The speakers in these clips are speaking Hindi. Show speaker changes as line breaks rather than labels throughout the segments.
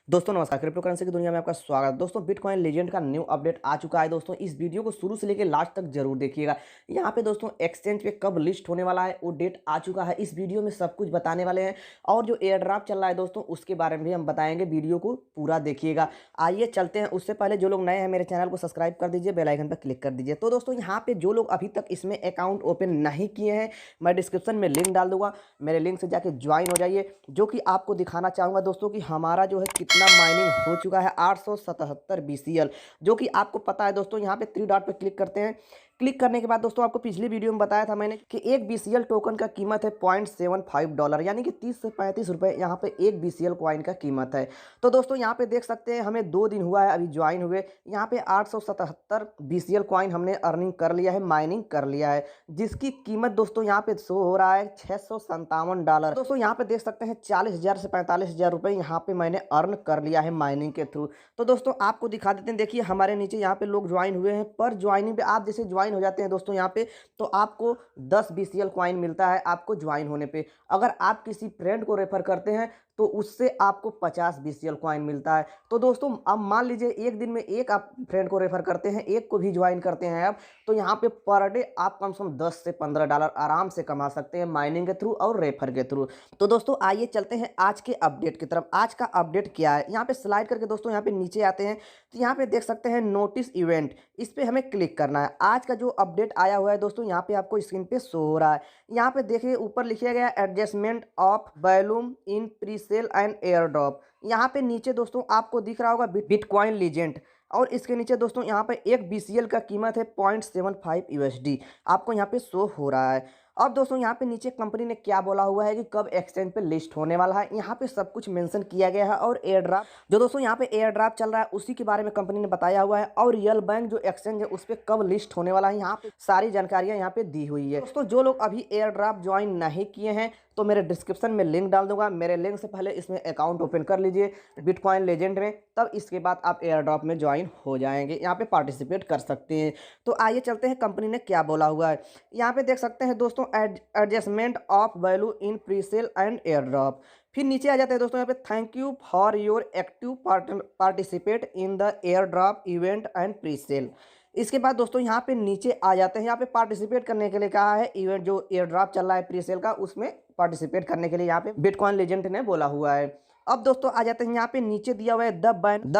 दोस्तों नमस्कार, क्रिप्टो करेंसी की दुनिया में आपका स्वागत है। दोस्तों बिटकॉइन लेजेंड का न्यू अपडेट आ चुका है। दोस्तों इस वीडियो को शुरू से लेकर लास्ट तक जरूर देखिएगा। यहाँ पे दोस्तों एक्सचेंज पे कब लिस्ट होने वाला है वो डेट आ चुका है। इस वीडियो में सब कुछ बताने वाले हैं और जो एयर ड्रॉप चल रहा है दोस्तों उसके बारे में भी हम बताएंगे। वीडियो को पूरा देखिएगा। आइए चलते हैं। उससे पहले जो लोग नए हैं मेरे चैनल को सब्सक्राइब कर दीजिए, बेल आइकन पर क्लिक कर दीजिए। तो दोस्तों यहाँ पे जो लोग अभी तक इसमें अकाउंट ओपन नहीं किए हैं, मैं डिस्क्रिप्शन में लिंक डाल दूंगा, मेरे लिंक से जाके ज्वाइन हो जाइए। जो कि आपको दिखाना चाहूँगा दोस्तों कि हमारा जो है कितना माइनिंग हो चुका है 877 BCL, जो कि आपको पता है दोस्तों। यहाँ पे 3 डॉट पे क्लिक करते हैं। क्लिक करने के बाद दोस्तों आपको पिछली वीडियो में बताया था मैंने कि एक BCL टोकन का कीमत है $0.75, यानी कि 30 से 35 रुपए यहाँ पे एक BCL कॉइन का कीमत है। तो दोस्तों यहाँ पे देख सकते हैं हमें 2 दिन हुआ है अभी ज्वाइन हुए। यहाँ पे 877 BCL कॉइन हमने अर्निंग कर लिया है, माइनिंग कर लिया है, जिसकी कीमत दोस्तों यहाँ पे शो हो रहा है $657। दोस्तों यहाँ पे देख सकते हैं 40,000 से 45,000 रुपए यहाँ पे मैंने अर्न कर लिया है माइनिंग के थ्रू। तो दोस्तों आपको दिखा देते हैं, देखिए हमारे नीचे यहाँ पे लोग ज्वाइन हुए हैं। पर ज्वाइनिंग पे आप जैसे ज्वाइन हो जाते हैं दोस्तों यहाँ पे, तो आपको 10 BCL कॉइन मिलता है आपको ज्वाइन होने पे। अगर आप किसी फ्रेंड को रेफर करते हैं तो उससे आपको 50 BCL कॉइन मिलता है। तो दोस्तों अब मान लीजिए एक दिन में एक आप फ्रेंड को रेफर करते हैं, एक को भी ज्वाइन करते हैं आप, तो यहाँ पे पर डे आप कम से कम $10 से $15 आराम से कमा सकते हैं माइनिंग के थ्रू और रेफर के थ्रू। तो दोस्तों आइए चलते हैं आज के अपडेट की तरफ। आज का अपडेट क्या है, यहाँ पे स्लाइड करके दोस्तों यहाँ पे नीचे आते हैं तो यहाँ पे देख सकते हैं नोटिस इवेंट, इस पे हमें क्लिक करना है। आज का जो अपडेट आया हुआ है दोस्तों यहाँ पे आपको स्क्रीन पे शो हो रहा है। यहाँ पे देखिए ऊपर लिखा गया adjustment of volume in pre sale and air drop. यहाँ पे नीचे दोस्तों आपको दिख रहा होगा बिटकॉइन लीजेंड, और इसके नीचे दोस्तों यहाँ पे एक BCL का कीमत है $0.75 आपको यहाँ पे शो हो रहा है। अब दोस्तों यहाँ पे नीचे कंपनी ने क्या बोला हुआ है कि कब एक्सचेंज पे लिस्ट होने वाला है, यहाँ पे सब कुछ मेंशन किया गया है। और एयर ड्रॉप जो दोस्तों यहाँ पे एयर ड्रॉप चल रहा है उसी के बारे में कंपनी ने बताया हुआ है। और रियल बैंक जो एक्सचेंज है उस पर कब लिस्ट होने वाला है, यहाँ पे सारी जानकारियां यहाँ पे दी हुई है। दोस्तों जो लोग अभी एयर ड्रॉप ज्वाइन नहीं किए हैं तो मेरे डिस्क्रिप्शन में लिंक डाल दूंगा, मेरे लिंक से पहले इसमें अकाउंट ओपन कर लीजिए बिटकॉइन लेजेंड में, तब इसके बाद आप एयर ड्रॉप में ज्वाइन हो जाएंगे, यहाँ पे पार्टिसिपेट कर सकते हैं। तो आइए चलते हैं कंपनी ने क्या बोला हुआ है। यहाँ पे देख सकते हैं दोस्तों adjustment of value in pre sale and air drop. फिर नीचे आ जाते हैं दोस्तों यहाँ पे thank you for your active participate in the air drop event and pre sale. इसके बाद दोस्तों यहाँ पे नीचे आ जाते हैं, यहाँ पे पार्टिसिपेट करने के लिए कहा है। इवेंट जो एयर ड्रॉप चल रहा है प्री सेल का, उसमें पार्टिसिपेट करने के लिए यहाँ पे बिटकॉइन लेजेंड ने बोला हुआ है। अब दोस्तों आ जाते हैं यहाँ पे नीचे दिया हुआ है the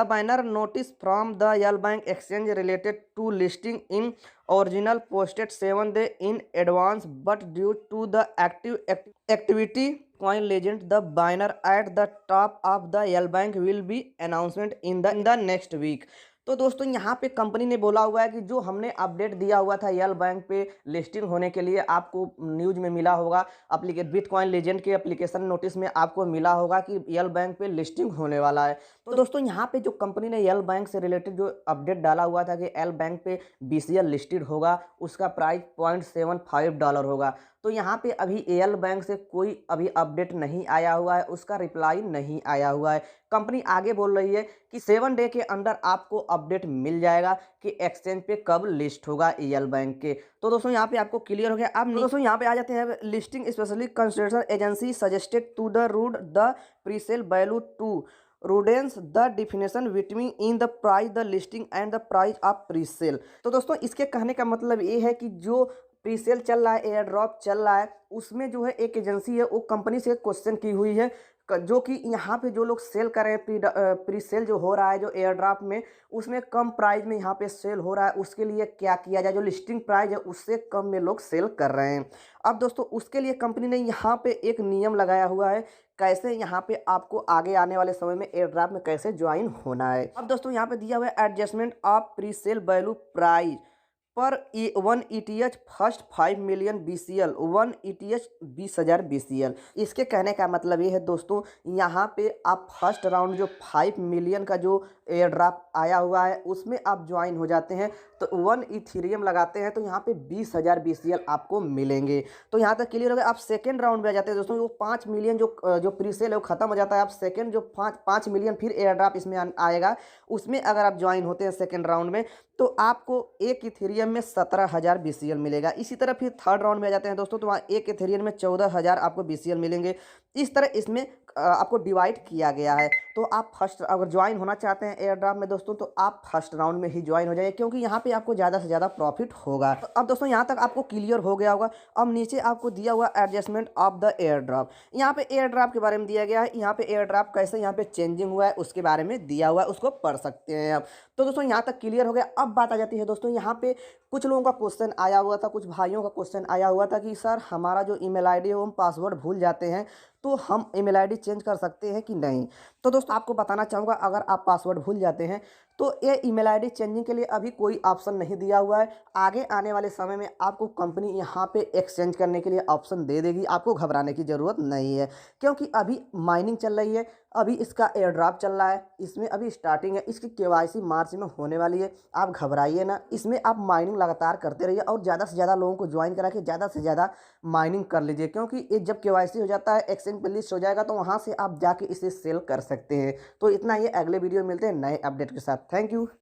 banner notice from the यल bank exchange related to listing in original posted 7 day in advance but due to the activity coin legend the banner at the top of the यल bank will be announcement in the next week. तो दोस्तों यहाँ पे कंपनी ने बोला हुआ है कि जो हमने अपडेट दिया हुआ था यल बैंक पे लिस्टिंग होने के लिए, आपको न्यूज में मिला होगा, बिटकॉइन लेजेंड के एप्लीकेशन नोटिस में आपको मिला होगा कि यल बैंक पे लिस्टिंग होने वाला है। तो दोस्तों यहाँ पे जो कंपनी ने यल बैंक से रिलेटेड जो अपडेट डाला हुआ था कि यल बैंक पे BCL लिस्टेड होगा, उसका प्राइस $0.75 होगा। तो यहाँ पे अभी यल बैंक से कोई अभी अपडेट नहीं आया हुआ है, उसका रिप्लाई नहीं आया हुआ है। कंपनी आगे बोल रही है कि 7 डे के अंदर आपको अपडेट मिल जाएगा कि एक्सचेंज पे कब लिस्ट होगा यल बैंक के। तो दोस्तों यहाँ पे आपको क्लियर हो गया। अब दोस्तों यहाँ पे आ जाते हैं listing specially consideration agency suggested to the route the presale value to reduce the definition between in the price the listing and the price of presale. तो दोस्तों इसके कहने का मतलब ये है कि जो प्रीसेल चल रहा है, एयर ड्रॉप चल रहा है, उसमें जो है एक एजेंसी है वो कंपनी से क्वेश्चन की हुई है जो कि यहाँ पे जो लोग सेल कर रहे हैं, प्री सेल जो हो रहा है जो एयर ड्रॉप में, उसमें कम प्राइस में यहाँ पे सेल हो रहा है, उसके लिए क्या किया जाए। जो लिस्टिंग प्राइस है उससे कम में लोग सेल कर रहे हैं। अब दोस्तों उसके लिए कंपनी ने यहाँ पे एक नियम लगाया हुआ है कैसे यहाँ पे आपको आगे आने वाले समय में एयर ड्रॉप में कैसे ज्वाइन होना है। अब दोस्तों यहाँ पे दिया हुआ है adjustment of pre sale value price पर 1 ETH first 5 million BCL 1 ETH 20,000 BCL। इसके कहने का मतलब ये है दोस्तों, यहाँ पे आप फर्स्ट राउंड जो 5 मिलियन का जो एयर ड्रॉप आया हुआ है उसमें आप ज्वाइन हो जाते हैं तो 1 इथीरियम लगाते हैं तो यहाँ पे 20,000 BCL आपको मिलेंगे। तो यहाँ तक क्लियर हो गया। आप सेकेंड राउंड में आ जाते हैं दोस्तों, वो 5 मिलियन जो प्रीसेल है वो खत्म हो जाता है। आप सेकेंड जो 5 मिलियन फिर एयर ड्रॉप इसमें आएगा, उसमें अगर आप ज्वाइन होते हैं सेकेंड राउंड में तो आपको एक इथेरियम में 17,000 BCL मिलेगा। इसी तरह फिर थर्ड राउंड में आ जाते हैं दोस्तों, तो वहाँ एक इथेरियम में 14,000 आपको BCL मिलेंगे। इस तरह इसमें आपको डिवाइड किया गया है। तो आप फर्स्ट अगर ज्वाइन होना चाहते हैं एयर ड्रॉप में दोस्तों, तो आप फर्स्ट राउंड में ही ज्वाइन हो जाइए, क्योंकि यहाँ पे आपको ज़्यादा से ज़्यादा प्रॉफिट होगा। तो अब दोस्तों यहाँ तक आपको क्लियर हो गया होगा। अब नीचे आपको दिया हुआ adjustment of the air drop, यहाँ पे एयर ड्रॉप के बारे में दिया गया है। यहाँ पे एयर ड्रॉप कैसे यहाँ पे चेंजिंग हुआ है उसके बारे में दिया हुआ है, उसको पढ़ सकते हैं आप। तो दोस्तों यहाँ तक क्लियर हो गया। अब बात आ जाती है दोस्तों, यहाँ पे कुछ लोगों का क्वेश्चन आया हुआ था, कुछ भाइयों का क्वेश्चन आया हुआ था कि सर हमारा जो ईमेल आईडी है वो हम पासवर्ड भूल जाते हैं, तो हम ईमेल आईडी चेंज कर सकते हैं कि नहीं। तो दोस्तों आपको बताना चाहूँगा, अगर आप पासवर्ड भूल जाते हैं तो ये ईमेल आईडी चेंजिंग के लिए अभी कोई ऑप्शन नहीं दिया हुआ है। आगे आने वाले समय में आपको कंपनी यहाँ पे एक्सचेंज करने के लिए ऑप्शन दे देगी, आपको घबराने की ज़रूरत नहीं है, क्योंकि अभी माइनिंग चल रही है, अभी इसका एयर ड्रॉप चल रहा है, इसमें अभी स्टार्टिंग है, इसकी केवाईसी मार्च में होने वाली है। आप घबराइए ना, इसमें आप माइनिंग लगातार करते रहिए और ज़्यादा से ज़्यादा लोगों को ज्वाइन करा के ज़्यादा से ज़्यादा माइनिंग कर लीजिए, क्योंकि ये जब केवाईसी हो जाता है, एक्सचेंज पे लिस्ट हो जाएगा, तो वहाँ से आप जाके इसे सेल कर सकते हैं। तो इतना ही, अगले वीडियो में मिलते हैं नए अपडेट के साथ। Thank you.